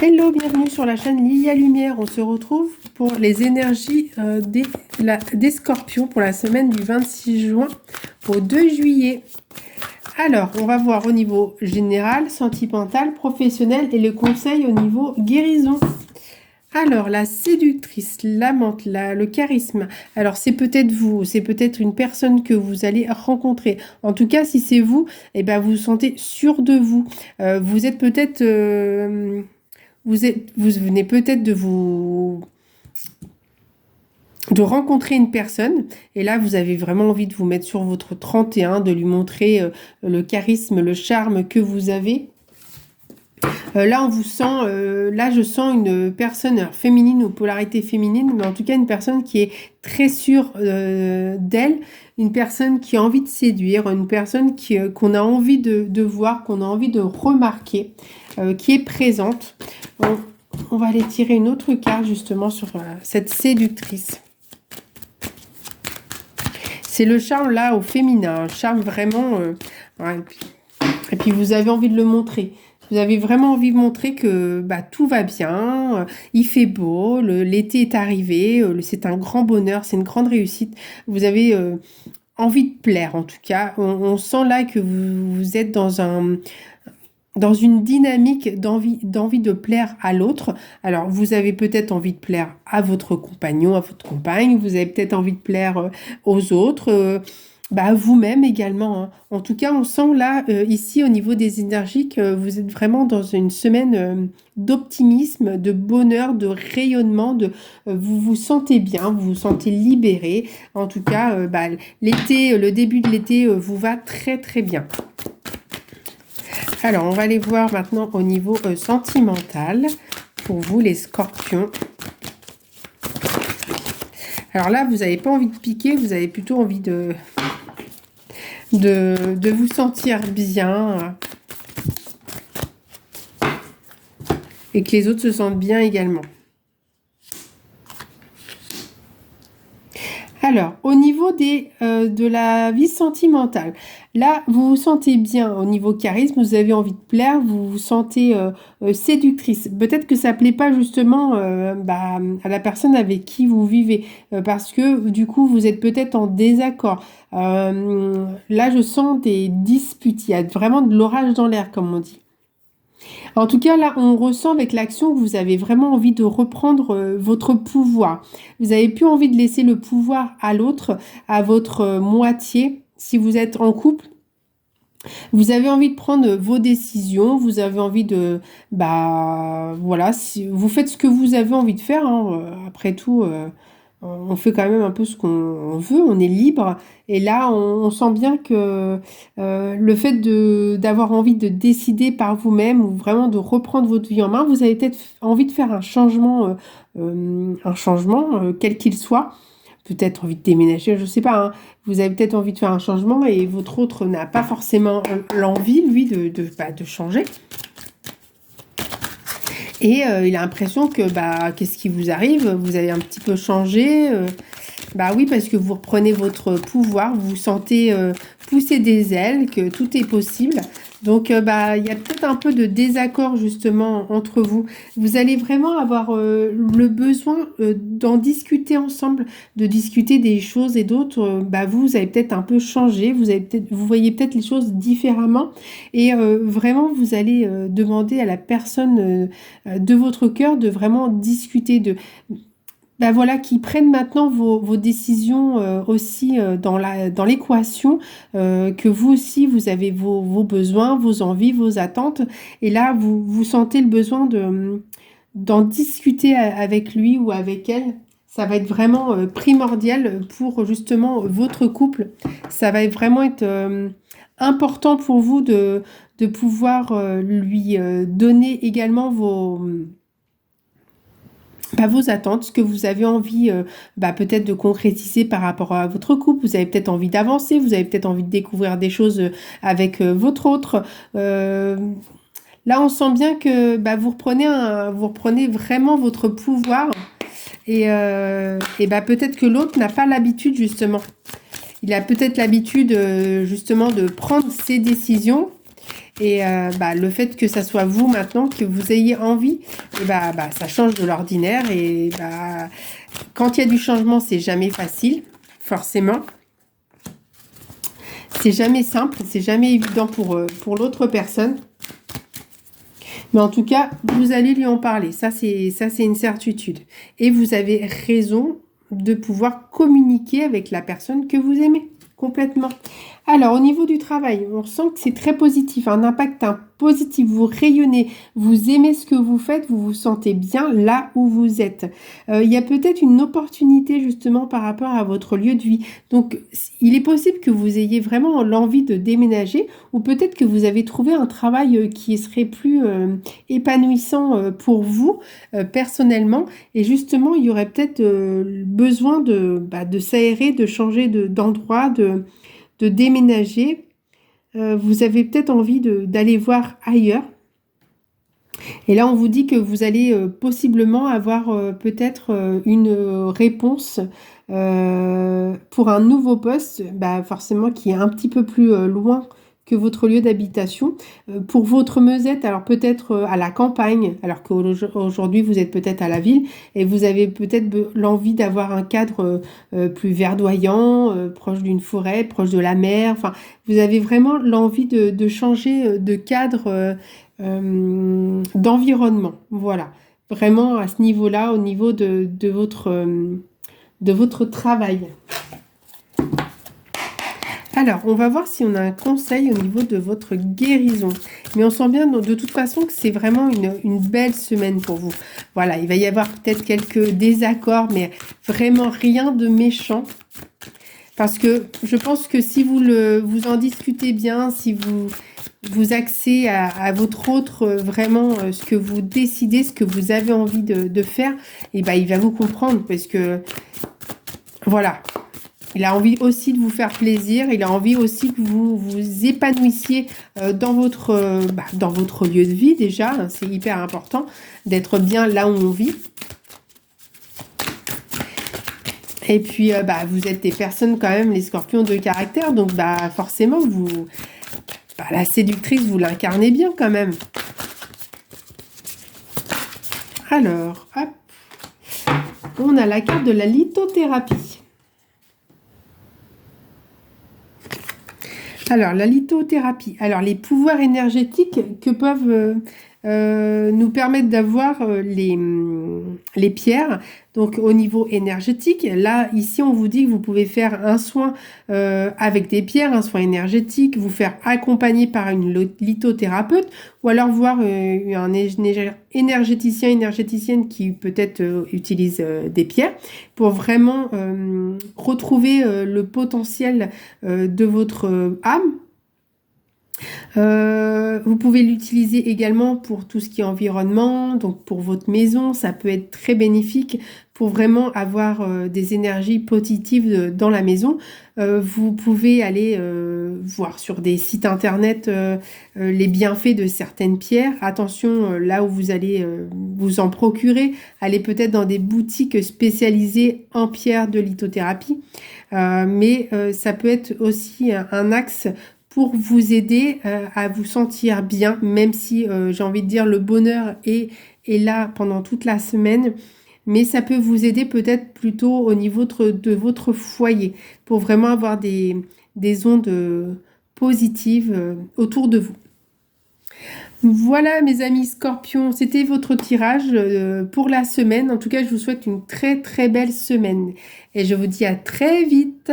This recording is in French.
Hello, bienvenue sur la chaîne Lilia Lumière. On se retrouve pour les énergies des scorpions pour la semaine du 26 juin au 2 juillet. Alors, on va voir au niveau général, sentimental, professionnel et le conseil au niveau guérison. Alors, la séductrice, l'amante, le charisme. Alors, c'est peut-être vous, c'est peut-être une personne que vous allez rencontrer. En tout cas, si c'est vous, eh ben, vous vous sentez sûr de vous. Vous êtes peut-être... vous venez peut-être de rencontrer une personne et là vous avez vraiment envie de vous mettre sur votre 31, de lui montrer le charisme, le charme que vous avez. Là on vous sent, là je sens une personne féminine ou polarité féminine, mais en tout cas une personne qui est très sûre d'elle, une personne qui a envie de séduire, une personne qu'on a envie de voir, qu'on a envie de remarquer, qui est présente. On va aller tirer une autre carte justement sur cette séductrice. C'est le charme là au féminin, un charme vraiment... ouais, et puis vous avez envie de le montrer. Vous avez vraiment envie de montrer que tout va bien, il fait beau, l'été est arrivé, c'est un grand bonheur, c'est une grande réussite. Vous avez envie de plaire en tout cas. On sent là que vous êtes dans une dynamique d'envie de plaire à l'autre. Alors, vous avez peut-être envie de plaire à votre compagnon, à votre compagne, vous avez peut-être envie de plaire aux autres, à vous-même également, hein. En tout cas, on sent là, ici, au niveau des énergies, que vous êtes vraiment dans une semaine d'optimisme, de bonheur, de rayonnement, vous vous sentez bien, vous vous sentez libéré. En tout cas, l'été, le début de l'été vous va très très bien. Alors, on va aller voir maintenant au niveau sentimental pour vous, les scorpions. Alors là, vous n'avez pas envie de piquer, vous avez plutôt envie de vous sentir bien et que les autres se sentent bien également. Alors, au niveau de la vie sentimentale, là, vous vous sentez bien au niveau charisme, vous avez envie de plaire, vous vous sentez séductrice. Peut-être que ça ne plaît pas justement à la personne avec qui vous vivez, parce que du coup, vous êtes peut-être en désaccord. Là, je sens des disputes, il y a vraiment de l'orage dans l'air, comme on dit. En tout cas, là, on ressent avec l'action que vous avez vraiment envie de reprendre votre pouvoir. Vous n'avez plus envie de laisser le pouvoir à l'autre, à votre moitié. Si vous êtes en couple, vous avez envie de prendre vos décisions, vous avez envie de... voilà, si vous faites ce que vous avez envie de faire, hein. Après tout... on fait quand même un peu ce qu'on veut, on est libre. Et là, on sent bien que le fait d'avoir envie de décider par vous-même ou vraiment de reprendre votre vie en main, vous avez peut-être envie de faire un changement, quel qu'il soit. Peut-être envie de déménager, je ne sais pas, hein. Vous avez peut-être envie de faire un changement et votre autre n'a pas forcément l'envie, lui, de changer. Et il a l'impression que, qu'est-ce qui vous arrive? Vous avez un petit peu changé. Oui, parce que vous reprenez votre pouvoir, vous vous sentez pousser des ailes, que tout est possible. Donc, il y a peut-être un peu de désaccord justement entre vous. Vous allez vraiment avoir le besoin d'en discuter ensemble, de discuter des choses et d'autres. Vous avez peut-être un peu changé, vous voyez peut-être les choses différemment. Et vraiment, vous allez demander à la personne de votre cœur de vraiment discuter, voilà, qui prennent maintenant vos décisions aussi dans l'équation, que vous aussi, vous avez vos besoins, vos envies, vos attentes. Et là, vous sentez le besoin d'en discuter avec lui ou avec elle. Ça va être vraiment primordial pour justement votre couple. Ça va vraiment être important pour vous de pouvoir lui donner également vos attentes, ce que vous avez envie peut-être de concrétiser par rapport à votre couple. Vous avez peut-être envie d'avancer, vous avez peut-être envie de découvrir des choses avec votre autre. Là, on sent bien que vous reprenez vraiment votre pouvoir et peut-être que l'autre n'a pas l'habitude justement. Il a peut-être l'habitude justement de prendre ses décisions Et le fait que ça soit vous maintenant, que vous ayez envie, et ça change de l'ordinaire. Et quand il y a du changement, c'est jamais facile, forcément. C'est jamais simple, c'est jamais évident pour l'autre personne. Mais en tout cas, vous allez lui en parler. Ça, c'est une certitude. Et vous avez raison de pouvoir communiquer avec la personne que vous aimez. Complètement. Alors, au niveau du travail, on sent que c'est très positif, un impact positif. Vous rayonnez, vous aimez ce que vous faites, vous vous sentez bien là où vous êtes. Il y a peut-être une opportunité justement par rapport à votre lieu de vie. Donc, il est possible que vous ayez vraiment l'envie de déménager ou peut-être que vous avez trouvé un travail qui serait plus épanouissant pour vous personnellement. Et justement, il y aurait peut-être besoin de s'aérer, de changer d'endroit, de déménager. Vous avez peut-être envie d'aller voir ailleurs. Et là, on vous dit que vous allez possiblement avoir peut-être une réponse pour un nouveau poste, forcément qui est un petit peu plus loin que votre lieu d'habitation. Pour votre Meusette, alors peut-être à la campagne, alors qu'aujourd'hui vous êtes peut-être à la ville et vous avez peut-être l'envie d'avoir un cadre plus verdoyant, proche d'une forêt, proche de la mer. Enfin, vous avez vraiment l'envie de changer de cadre, d'environnement. Voilà, vraiment à ce niveau-là, au niveau de votre travail. Alors, on va voir si on a un conseil au niveau de votre guérison. Mais on sent bien de toute façon que c'est vraiment une belle semaine pour vous. Voilà, il va y avoir peut-être quelques désaccords, mais vraiment rien de méchant. Parce que je pense que si vous en discutez bien, si vous axez à votre autre, vraiment ce que vous décidez, ce que vous avez envie de faire, et il va vous comprendre parce que, voilà. Il a envie aussi de vous faire plaisir. Il a envie aussi que vous vous épanouissiez dans votre lieu de vie déjà. C'est hyper important d'être bien là où on vit. Et puis, vous êtes des personnes quand même, les scorpions de caractère. Donc, forcément, la séductrice, vous l'incarnez bien quand même. Alors, hop. On a la carte de la lithothérapie. Alors, la lithothérapie. Alors, les pouvoirs énergétiques que peuvent nous permettre d'avoir les pierres. Donc, au niveau énergétique, là, ici, on vous dit que vous pouvez faire un soin avec des pierres, un soin énergétique, vous faire accompagner par une lithothérapeute ou alors voir un énergéticien, énergéticienne qui peut-être utilise des pierres pour vraiment retrouver le potentiel de votre âme. Vous pouvez l'utiliser également pour tout ce qui est environnement, donc pour votre maison, ça peut être très bénéfique pour vraiment avoir des énergies positives dans la maison. Vous pouvez aller voir sur des sites internet les bienfaits de certaines pierres. Attention, là où vous allez vous en procurer, allez peut-être dans des boutiques spécialisées en pierres de lithothérapie. Mais ça peut être aussi un axe pour vous aider à vous sentir bien, même si j'ai envie de dire le bonheur est là pendant toute la semaine, mais ça peut vous aider peut-être plutôt au niveau de votre foyer, pour vraiment avoir des ondes positives autour de vous. Voilà mes amis scorpions, c'était votre tirage pour la semaine. En tout cas, je vous souhaite une très très belle semaine et je vous dis à très vite.